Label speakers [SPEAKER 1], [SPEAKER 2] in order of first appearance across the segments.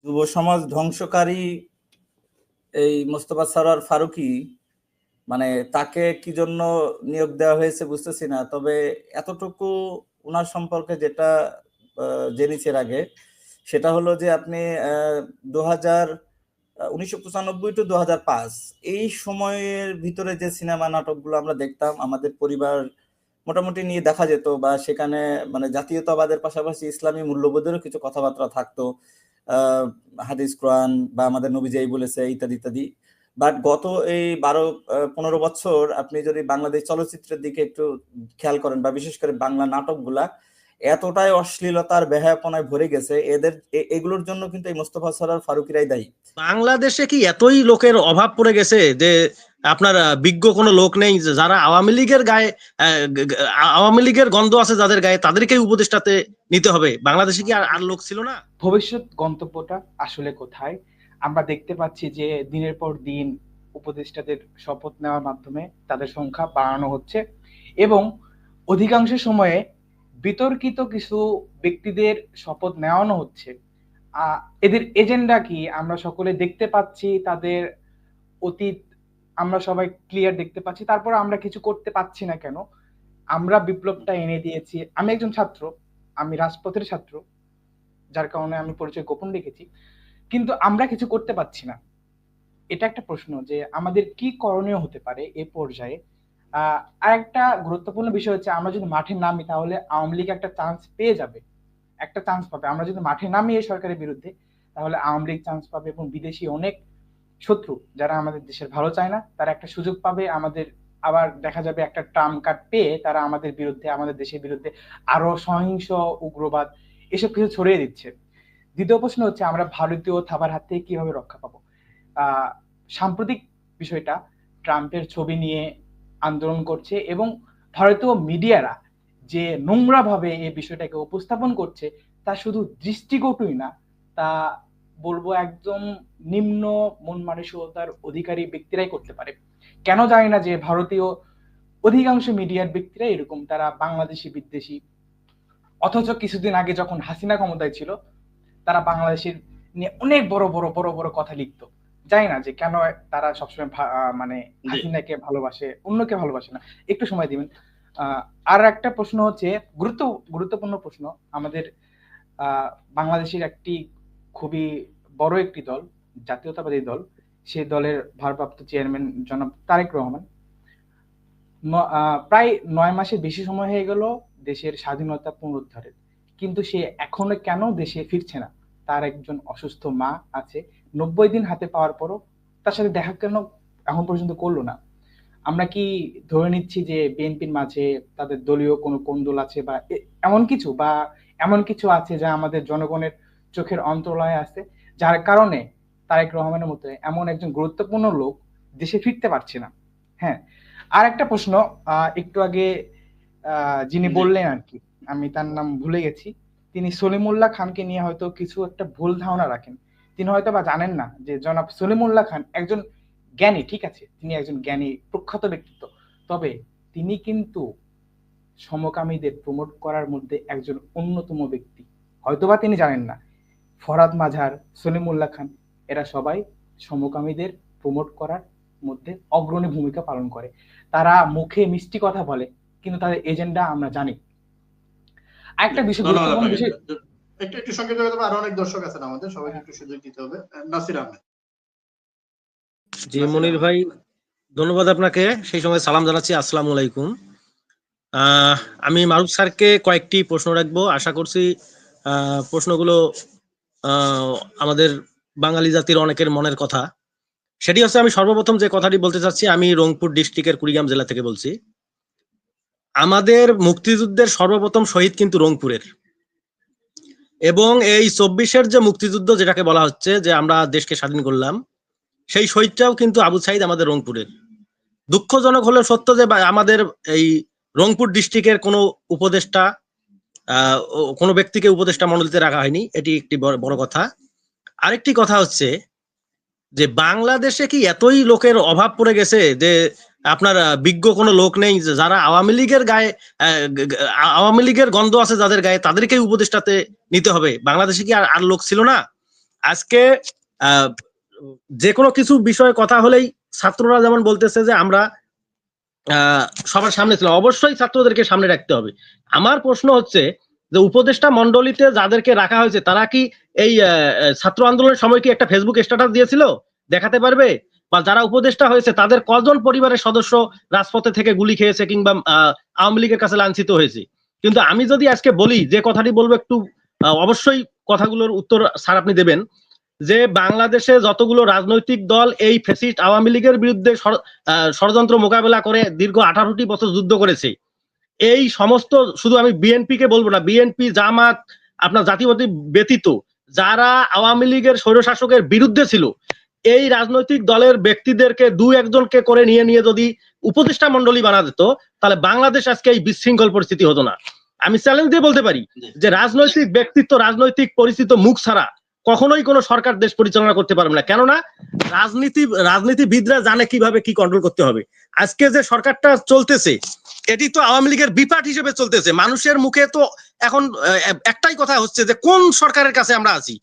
[SPEAKER 1] যুব সমাজ ধ্বংসকারী এই মোস্তফা সরোয়ার ফারুকী, মানে তাকে কি জন্য নিয়োগ দেওয়া হয়েছে বুঝতেছি না। তবে এতটুকু ওনার সম্পর্কে যেটা জেনেছি এর আগে, সেটা হলো যে আপনি 1995 টু 2005 এই সময়ের ভিতরে যে সিনেমা নাটকগুলো আমরা দেখতাম, আমাদের পরিবার মোটামুটি নিয়ে দেখা যেত, বা সেখানে মানে জাতীয়তাবাদের পাশাপাশি ইসলামী মূল্যবোধেরও কিছু কথাবার্তা থাকতো। আহ, হাদিস কোরআন বা আমাদের নবী যেই বলেছে ইত্যাদি ইত্যাদি। বাট গত এই 12-15 বছর আপনি যদি বাংলাদেশ চলচ্চিত্রের দিকে একটু খেয়াল করেন, বা বিশেষ করে বাংলা নাটকগুলা এতটাই অশ্লীলতার বেহায়াপনায় ভরে গেছে, এগুলোর জন্য কিন্তু এই মোস্তফা সরোয়ার ফারুকীরাই দায়ী।
[SPEAKER 2] বাংলাদেশে কি এতই লোকের অভাব পড়ে গেছে যে আপনার বিজ্ঞ কোনো লোক নেই, যারা আওয়ামী লীগের গায়ে আওয়ামী লীগের গন্ধ আছে যাদের গায়ে, তাদেরকেই উপদেষ্টাতে নিতে হবে? বাংলাদেশে কি আর লোক ছিল না?
[SPEAKER 3] ভবিষ্যৎ গন্তব্যটা আসলে কোথায়? আমরা দেখতে পাচ্ছি যে দিনের পর দিন উপদেষ্টাদের শপথ নেওয়ার মাধ্যমে তাদের সংখ্যা বাড়ানো হচ্ছে, এবং অধিকাংশ সময়ে বিতর্কিত কিছু ব্যক্তিদের শপথ নেওয়ানো হচ্ছে। এদের এজেন্ডা কি আমরা সকলে দেখতে পাচ্ছি, তাদের অতীত আমরা সবাই ক্লিয়ার দেখতে পাচ্ছি, তারপর আমরা কিছু করতে পাচ্ছি না কেন? আমরা বিপ্লবটা এনে দিয়েছি। আমি একজন ছাত্র, আমি রাজপথের ছাত্র, যার কারণে আমি পরিচয় গোপন রেখেছি, কিন্তু আমরা কিছু করতে পারছি না। এটা একটা প্রশ্ন যে আমাদের কি করণীয় হতে পারে এ পর্যায়ে। আর একটা গুরুত্বপূর্ণ বিষয় হচ্ছে, আমরা যদি মাঠে নামি তাহলে আওয়ামী লীগ একটা চান্স পেয়ে যাবে, একটা চান্স পাবে। আমরা যদি মাঠে নামি এই সরকারের বিরুদ্ধে, তাহলে আওয়ামী লীগ চান্স পাবে, এবং বিদেশি অনেক শত্রু যারা আমাদের দেশের ভালো চায় না, তারা একটা সুযোগ পাবে। আমাদের আবার দেখা যাবে একটা ট্রাম্প কার্ড পেয়ে তারা আমাদের বিরুদ্ধে, আমাদের দেশের বিরুদ্ধে আরো সহিংস উগ্রবাদ এসব কিছু ছড়িয়ে দিচ্ছে। দ্বিতীয় প্রশ্ন হচ্ছে, আমরা ভারতীয় থাবার হাত থেকে কিভাবে রক্ষা পাবো? সাম্প্রতিক বিষয়টা, ট্রাম্পের ছবি নিয়ে আন্দোলন করছে, এবং ভারতীয় মিডিয়ারা যে নোংরা ভাবে এই বিষয়টাকে উপস্থাপন করছে, তা শুধু দৃষ্টিকটুই না, তা বলবো একদম নিম্ন মন মানসিকতার অধিকারী ব্যক্তিরাই করতে পারে। কেন জানি না যে ভারতীয় অধিকাংশ মিডিয়ার ব্যক্তিরা এরকম, তারা বাংলাদেশি বিদ্বেষী। অথচ কিছুদিন আগে যখন হাসিনা ক্ষমতায় ছিল, তারা বাংলাদেশের নিয়ে অনেক বড় বড় বড় বড় কথা লিখতো। জানি না যে কেন তারা সবসময় মানে হাসিনাকে ভালোবাসে, অন্যকে ভালোবাসে না। একটু সময় দিবেন। আর একটা প্রশ্ন হচ্ছে, গুরুত্বপূর্ণ প্রশ্ন, আমাদের বাংলাদেশের একটি খুবই বড় একটি দল, জাতীয়তাবাদী দল, সেই দলের ভারপ্রাপ্ত চেয়ারম্যান জনাব তারেক রহমান, প্রায় 9 মাসের বেশি সময় হয়ে গেল দেশের স্বাধীনতা পুনরুদ্ধারের, কিন্তু সে এখনো কেন দেশে ফিরছে না? তার একজন অসুস্থ মা আছে, 90 দিন হাতে পাওয়ার পরও তার সাথে দেখা কেন এখন পর্যন্ত করলো না? আমরা কি ধরে নিচ্ছি যে বিএনপির মাঝে তাদের দলীয় কোনো কোন্দল আছে, বা এমন কিছু আছে যা আমাদের জনগণের চোখের অন্তরালে আছে, যার কারণে তারেক রহমানের মতো এমন একজন গুরুত্বপূর্ণ লোক দেশে ফিরতে পারছে না? হ্যাঁ, আর একটা প্রশ্ন, একটু আগে যিনি বললেন আর কি, আমি তার নাম ভুলে গেছি, তিনি সলিমুল্লাহ খানকে নিয়ে হয়তো কিছু একটা ভুল ধারণা রাখেন। তিনি হয়তো বা জানেন না যে জনাব সলিমুল্লাহ খান একজন জ্ঞানী, ঠিক আছে, তিনি একজন জ্ঞানী প্রখ্যাত ব্যক্তিত্ব, তবে তিনি কিন্তু সমকামীদের প্রমোট করার মধ্যে একজন অন্যতম ব্যক্তি। হয়তোবা তিনি জানেন না, ফরহাদ মাঝার, সলিমুল্লাহ খান, এরা সবাই সমকামীদের প্রমোট করার মধ্যে অগ্রণী ভূমিকা পালন করে। তারা মুখে মিষ্টি কথা বলে, কিন্তু তাদের এজেন্ডা আমরা জানি। একটা বিষয়,
[SPEAKER 4] একটু সংক্ষেপে বলতে, আরো অনেক দর্শক আছেন আমাদের, সবাইকে একটু সুযোগ দিতে হবে। নাসির আহমেদ।
[SPEAKER 2] জি মনির ভাই, ধন্যবাদ আপনাকে। সেই সময় সালাম জানাচ্ছি, আসসালামু আলাইকুম। আমি মারুফ স্যারকে কয়েকটি প্রশ্ন রাখবো, আশা করছি প্রশ্নগুলো আমাদের বাঙালি জাতির অনেকের মনের কথা। সেটি হচ্ছে, আমি সর্বপ্রথম যে কথাটি বলতে চাচ্ছি, আমি রংপুর ডিস্ট্রিক্টের কুড়িগ্রাম জেলা থেকে বলছি। আমাদের মুক্তিযুদ্ধের সর্বপ্রথম শহীদ কিন্তু রংপুরের, এবং এই 24-এর যে মুক্তিযুদ্ধ যেটাকে বলা হচ্ছে যে আমরা দেশকে স্বাধীন করলাম, সেই শহীদটাও কিন্তু আবু সাইদ আমাদের রংপুরের। দুঃখজনক হলেও সত্য যে আমাদের এই রংপুর ডিস্ট্রিক্টের কোনো উপদেষ্টা, কোনো ব্যক্তিকে উপদেষ্টা মণ্ডলীতে রাখা হয়নি, এটি একটি বড় কথা। আরেকটি কথা হচ্ছে যে বাংলাদেশে কি এতই লোকের অভাব পড়ে গেছে যে আপনার বিজ্ঞ কোনো লোক নেই, যারা আওয়ামী লীগের গায়ে আওয়ামী লীগের গন্ধ আছে যাদের গায়ে, তাদেরকেই উপদেষ্টাতে নিতে হবে? বাংলাদেশে কি আর লোক ছিল না? আজকে যে কোনো কিছু বিষয়ে কথা হলেই ছাত্ররা যেমন বলতেছে যে আমরা সবার সামনে ছিল, অবশ্যই ছাত্রদেরকে সামনে রাখতে হবে। আমার প্রশ্ন হচ্ছে যে উপদেষ্টা মন্ডলীতে যাদেরকে রাখা হয়েছে তারা কি এই ছাত্র আন্দোলনের সময় কি একটা ফেসবুক স্ট্যাটাস দিয়েছিল, দেখাতে পারবে? বা যারা উপদেষ্টা হয়েছে তাদের কজন পরিবারের সদস্য রাজপথে থেকে গুলি খেয়েছে কিংবা আওয়ামী লীগের কাছে লাঞ্ছিত হয়েছে? কিন্তু আমি যদি আজকে বলি, যে কথাটি বলবো একটু অবশ্যই কথাগুলোর উত্তর স্যার আপনি দেবেন, যে বাংলাদেশে যতগুলো রাজনৈতিক দল এই ফ্যাসিস্ট আওয়ামী লীগের বিরুদ্ধে ষড়যন্ত্র মোকাবেলা করে দীর্ঘ 18টি বছর যুদ্ধ করেছে, এই সমস্ত, শুধু আমি বিএনপি কে বলবো না, বিএনপি, জামাত, আপনার জাতীয়বাদী ব্যতীত যারা আওয়ামী লীগের স্বৈরশাসকের বিরুদ্ধে ছিল, এই রাজনৈতিক দলের ব্যক্তিদেরকে দু একজনকে করে নিয়ে যদি উপদেষ্টা মন্ডলী বানা যেত, তাহলে বাংলাদেশ আজকে এই বিশৃঙ্খল পরিস্থিতি হতো না। আমি চ্যালেঞ্জ দিয়ে বলতে পারি যে রাজনৈতিক ব্যক্তিত্ব, রাজনৈতিক পরিচিত মুখ ছাড়া কখনোই কোনো সরকার দেশ পরিচালনা করতে পারবে না। কেননা রাজনীতিবিদরা জানে কিভাবে কি কন্ট্রোল করতে হবে। আজকে যে সরকারটা চলতেছে এটি তো আওয়ামী লীগের বিপাট হিসেবে চলতেছে। মানুষের মুখে তো এখন একটাই কথা হচ্ছে যে কোন সরকারের কাছে আমরা আছি।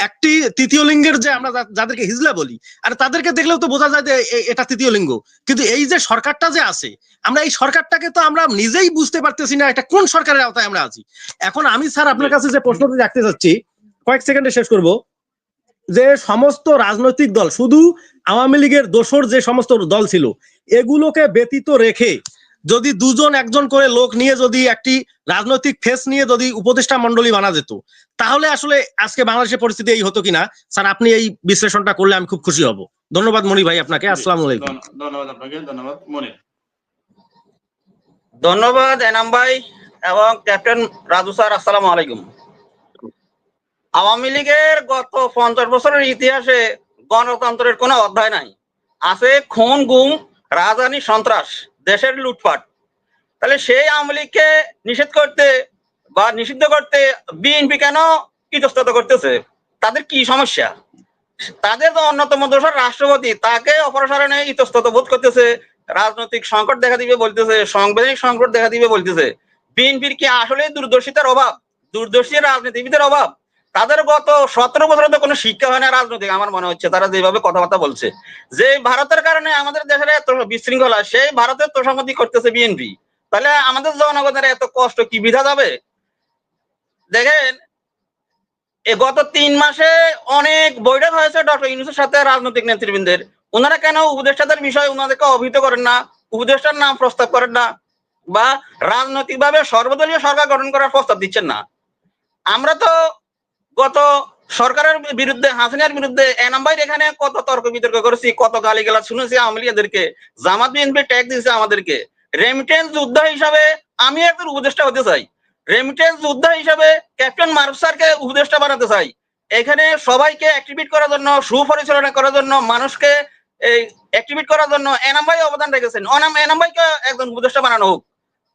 [SPEAKER 2] একটি তৃতীয় লিঙ্গের যে আমরা যাদেরকে হিজলা বলি, আর তাদেরকে দেখলেও তো বোঝা যায় যে এটা তৃতীয় লিঙ্গ। কিন্তু এই যে সরকারটা যে আছে, আমরা এই সরকারটাকে তো আমরা নিজেই বুঝতে পারতেছি না এটা কোন সরকারের আওতায় আমরা আছি। এখন আমি স্যার আপনার কাছে যে প্রশ্নটি রাখতে চাচ্ছি, কয়েক সেকেন্ডে শেষ করব, যে সমস্ত রাজনৈতিক দল, শুধু আওয়ামী লীগের দোসর যে সমস্ত দল ছিল এগুলোকে ব্যতীত রেখে যদি দুজন একজন করে লোক নিয়ে যদি একটি রাজনৈতিক ফেস নিয়ে যদি উপদেষ্টা মন্ডলী বানা যেত, তাহলে আসলে আজকে বাংলাদেশের পরিস্থিতি এই হতো কিনা স্যার আপনি এই বিশ্লেষণটা করলে আমি খুব খুশি হব। ধন্যবাদ মনির ভাই আপনাকে। আসসালামু আলাইকুম।
[SPEAKER 4] ধন্যবাদ আপনাকে। ধন্যবাদ মনির।
[SPEAKER 5] ধন্যবাদ এনাম ভাই এবং ক্যাপ্টেন রাজু স্যার। আসসালামু আলাইকুম। আওয়ামী লীগের গত 50 বছরের ইতিহাসে গণতন্ত্রের কোনো অধ্যায় নাই, আছে খুন, গুম, রাজধানী, সন্ত্রাস, দেশের লুটপাট। তাহলে সেই আওয়ামী লীগকে নিষেধ করতে বা নিষিদ্ধ করতে বিএনপি কেন ইতস্তত করতেছে? তাদের কি সমস্যা? তাদের তো অন্যতম দোষর রাষ্ট্রপতি, তাকে অপসারণে ইতস্তত বোধ করতেছে, রাজনৈতিক সংকট দেখা দিবে বলতেছে, সাংবিধানিক সংকট দেখা দিবে বলতেছে। বিএনপির কি আসলে দূরদর্শিতার অভাব, দূরদর্শী রাজনীতিবিদের অভাব? তাদের গত 17 বছরে তো কোনো শিক্ষা হয় না রাজনৈতিক, আমার মনে হচ্ছে তারা যেভাবে কথাবার্তা বলছে, যে ভারতের কারণে আমাদের দেশের এত বিশৃঙ্খলা, সেই ভারতের তোষামতি করতেছে বিএনপি। তাহলে আমাদের জনগণের এত কষ্ট কি বৃথা যাবে? দেখেন, গত 3 মাসে অনেক বৈঠক হয়েছে ডক্টর ইউনূসের সাথে রাজনৈতিক নেতৃবৃন্দের। ওনারা কেন উপদেষ্টাদের বিষয়ে ওনাদেরকে অবহিত করেন না, উপদেষ্টার নাম প্রস্তাব করেন না, বা রাজনৈতিকভাবে সর্বদলীয় সরকার গঠন করার প্রস্তাব দিচ্ছেন না? আমরা তো গত সরকারের বিরুদ্ধে, হাসিনার বিরুদ্ধে এনাম ভাই এখানে কত তর্ক বিতর্ক করেছি, কত গালিগালাজ শুনেছি আওয়ামী লীগদেরকে, জামাত বিএনপি ট্যাগ দিয়েছে আমাদেরকে। রেমিটেন্স যোদ্ধা হিসাবে আমি একজন উপদেষ্টা হতে চাই, রেমিটেন্স যোদ্ধা হিসাবে ক্যাপ্টেন মারুফ স্যারকে উপদেষ্টা বানাতে চাই। এখানে সবাইকে অ্যাক্টিভেট করার জন্য, সুপরিচালনা করার জন্য, মানুষকে এই অ্যাক্টিভেট করার জন্য এনাম ভাই অবদান রেখেছেন। এনাম ভাইকে একজন উপদেষ্টা বানানো হোক,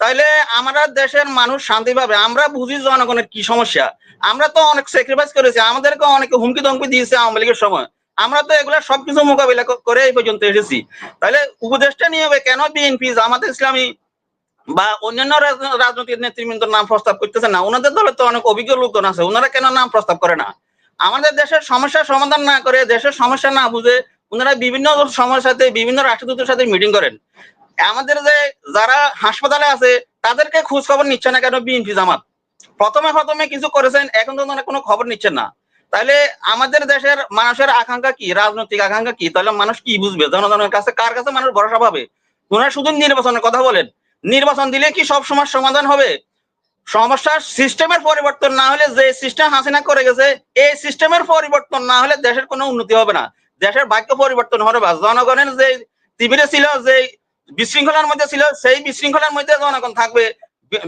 [SPEAKER 5] তাইলে আমরা দেশের মানুষ শান্তি পাবে। আমরা বুঝি জনগণের কি সমস্যা। আমরা তো অনেক স্যাক্রিফাইস করেছি, আমাদেরকে অনেকে হুমকি ধমকি দিয়েছে আওয়ামী লীগের সময়, আমরা তো এগুলা সবকিছু মোকাবিলা করে এই পর্যন্ত এসেছি। তাহলে উপদেষ্টা নিয়োগে কেন বিএনপি, জামাত ইসলামী বা অন্যান্য রাজনৈতিক নেতৃবৃন্দর নাম প্রস্তাব করতেছে না? ওনাদের দলে তো অনেক অভিজ্ঞ লোকজন আছে, ওনারা কেন নাম প্রস্তাব করে না? আমাদের দেশের সমস্যার সমাধান না করে, দেশের সমস্যা না বুঝে ওনারা বিভিন্ন সময়ের সাথে, বিভিন্ন রাষ্ট্রদূতের সাথে মিটিং করেন। আমাদের যে যারা হাসপাতালে আছে তাদেরকে খোঁজ খবর নিচ্ছে না কেন বিএনপি, জামাত? প্রথমে কিছু করেছেন, এখন তো কোনো খবর নিচ্ছেন না। তাহলে আমাদের দেশের মানুষের আকাঙ্ক্ষা কি, রাজনৈতিক আকাঙ্ক্ষা কি? তাহলে মানুষ কি বুঝবে? জনগণের কাছে কার কাছে মানুষ ভরসা পাবে? ওনারা শুধু নির্বাচনের কথা বলেন, নির্বাচন দিলে কি সব সমস্যার সমাধান হবে? সমস্যার সিস্টেমের পরিবর্তন না হলে, যে সিস্টেম হাসিনা করে গেছে এই সিস্টেমের পরিবর্তন না হলে দেশের কোনো উন্নতি হবে না, দেশের ভাগ্য পরিবর্তন হবে না। জনগণের যে শিবিরে ছিল, যে বিশৃঙ্খলার মধ্যে ছিল, সেই বিশৃঙ্খলার মধ্যে জনগণ থাকবে।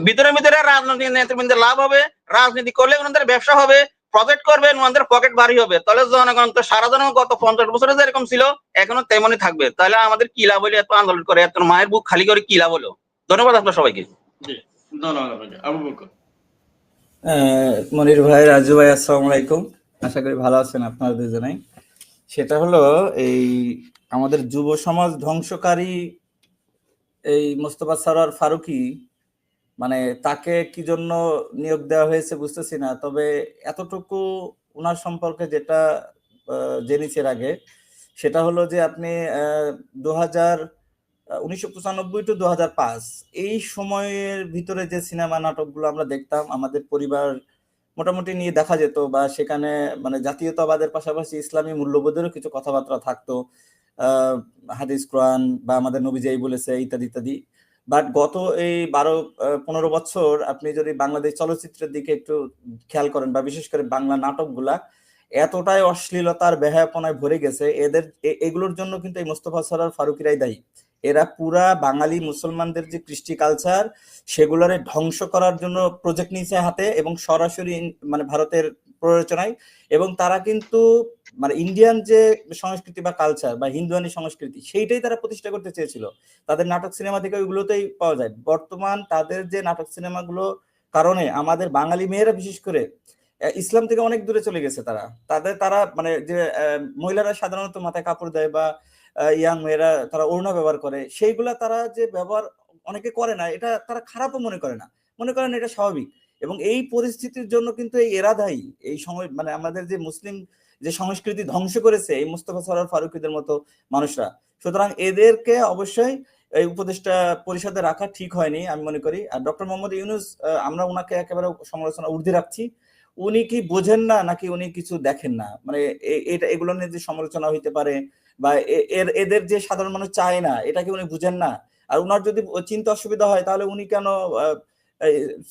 [SPEAKER 5] ভিতরে ভিতরে রাজনৈতিক নেতৃবৃন্দের লাভ হবে, রাজনীতি করলে ওনাদের ব্যবসা হবে, প্রজেক্ট করবে, ওনাদের পকেট ভারী হবে। তাহলে জনগণ তো সারা জনগণ গত 50 বছরে যেরকম ছিল এখনো তেমনই থাকবে। তাহলে আমাদের কি লাভ হলো এত আন্দোলন করে, এত মায়ের বুক খালি করে কি লাভ হলো? ধন্যবাদ আপনার সবাইকে।
[SPEAKER 4] ধন্যবাদ আপনাকে। আবু বকর।
[SPEAKER 1] মনির ভাই, রাজু ভাই, আসসালামু আলাইকুম। আশা করি ভালো আছেন আপনারা দুজনেই। সেটা হলো, এই আমাদের যুব সমাজ ধ্বংসকারী এই মোস্তফা সরোয়ার ফারুকী, মানে তাকে কি জন্য নিয়োগ দেওয়া হয়েছে বুঝতেছি না। তবে এতটুকু ওনার সম্পর্কে যেটা জেনেছি এর আগে, সেটা হলো যে আপনি 1995 টু 2005 এই সময়ের ভিতরে যে সিনেমা নাটকগুলো আমরা দেখতাম, আমাদের পরিবার মোটামুটি নিয়ে দেখা যেত, বা সেখানে মানে জাতীয়তাবাদের পাশাপাশি ইসলামী মূল্যবোধেরও কিছু কথাবার্তা থাকতো, হাদিস কোরআন বা আমাদের নবী যেই বলেছে ইত্যাদি ইত্যাদি। বাট গত এই 12-15 বছর আপনি যদি বাংলাদেশ চলচ্চিত্রের দিকে একটু খেয়াল করেন, বা বিশেষ করে বাংলা নাটকগুলা এতটাই অশ্লীলতার বেহায়াপনায় ভরে গেছে, এগুলোর জন্য কিন্তু এই মোস্তফা সরয়ার ফারুকীরাই দায়ী। এরা পুরা বাঙালি মুসলমানদের যে কৃষ্টি কালচার সেগুলোরে ধ্বংস করার জন্য প্রজেক্ট নিয়েছে হাতে, এবং সরাসরি মানে ভারতের প্ররোচনায়। এবং তারা কিন্তু মানে ইন্ডিয়ান যে সংস্কৃতি বা কালচার বা হিন্দুয়ানি সংস্কৃতি সেইটাই তারা প্রতিষ্ঠা করতে চেয়েছিল। তাদের নাটক সিনেমা থেকে ওইগুলোতেই পাওয়া যায়। বর্তমান তাদের যে নাটক সিনেমাগুলো কারণে আমাদের বাঙালি মেয়েরা বিশেষ করে ইসলাম থেকে অনেক দূরে চলে গেছে। তারা মানে যে মহিলারা সাধারণত মাথায় কাপড় দেয় বা ইয়াং মেয়েরা তারা ওড়না ব্যবহার করে, সেইগুলা তারা যে ব্যবহার অনেকে করে না, এটা তারা খারাপও মনে করে না, মনে করেন এটা স্বাভাবিক। এবং এই পরিস্থিতির জন্য কিন্তু এই এরা দায়ী, এই সময় মানে আমাদের যে মুসলিম যে সংস্কৃতি ধ্বংস করেছে এই মোস্তফা সরয়ার ফারুকীদের মতো মানুষরা। সুতরাং এদেরকে অবশ্যই এই উপদেষ্টা পরিষদে রাখা ঠিক হয়নি আমি মনে করি। আর ডক্টর মোহাম্মদ ইউনূস, আমরা ওনাকে একেবারে সমালোচনা ঊর্ধ্বে রাখছি। উনি কি বোঝেন না নাকি উনি কিছু দেখেন না, মানে এগুলো নিয়ে যে সমালোচনা হইতে পারে বা এদের যে সাধারণ মানুষ চায় না, এটা কি উনি বুঝেন না? আর উনার যদি চিন্তা অসুবিধা হয় তাহলে উনি কেন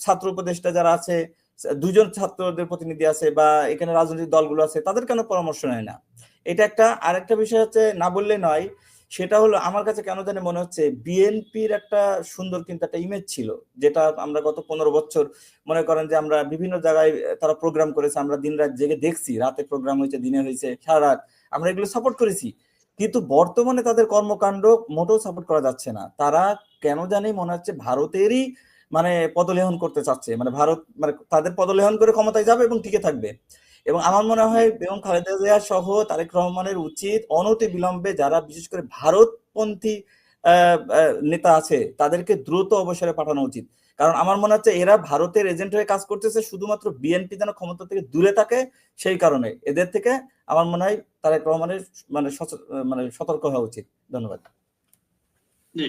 [SPEAKER 1] ছাত্র উপদেষ্টা যারা আছে, দুজন ছাত্রদের প্রতিনিধি আছে বা এখানে রাজনৈতিক দলগুলো আছে, তাদের কেন পরামর্শ নেয় না? এটা একটা। আরেকটা বিষয় হচ্ছে, না বললে নয়, সেটা হলো আমার কাছে কেন জানি মনে হচ্ছে বিএনপির একটা সুন্দর কিন্তু একটা ইমেজ ছিল, যেটা আমরা গত 15 বছর মনে করেন যে আমরা বিভিন্ন জায়গায় তারা প্রোগ্রাম করেছে, আমরা দিন রাত জেগে দেখছি, রাতে প্রোগ্রাম হয়েছে, দিনে হয়েছে, সারা রাত আমরা এগুলো সাপোর্ট করেছি। কিন্তু বর্তমানে তাদের কর্মকাণ্ড মোটেও সাপোর্ট করা যাচ্ছে না। তারা কেন জানি মনে হচ্ছে ভারতেরই মানে পদলেহন করতে চাচ্ছে, মানে ভারত মানে তাদের পদলেহন করে ক্ষমতায় যাবে এবং টিকে থাকবে। এবং আমার মনে হয় বেগম খালেদা জিয়া সহ তারেক রহমানের উচিত অনতি বিলম্বে যারা বিশেষ করে ভারতপন্থী নেতা আছে তাদেরকে দ্রুত অবসরে পাঠানো উচিত। কারণ আমার মনে হচ্ছে এরা ভারতের এজেন্ট হয়ে কাজ করতেছে, শুধুমাত্র বিএনপি যেন ক্ষমতা থেকে দূরে থাকে সেই কারণে এদের থেকে আমার মনে হয় তারেক রহমানের মানে সতর্ক হওয়া উচিত। ধন্যবাদ।
[SPEAKER 4] জি।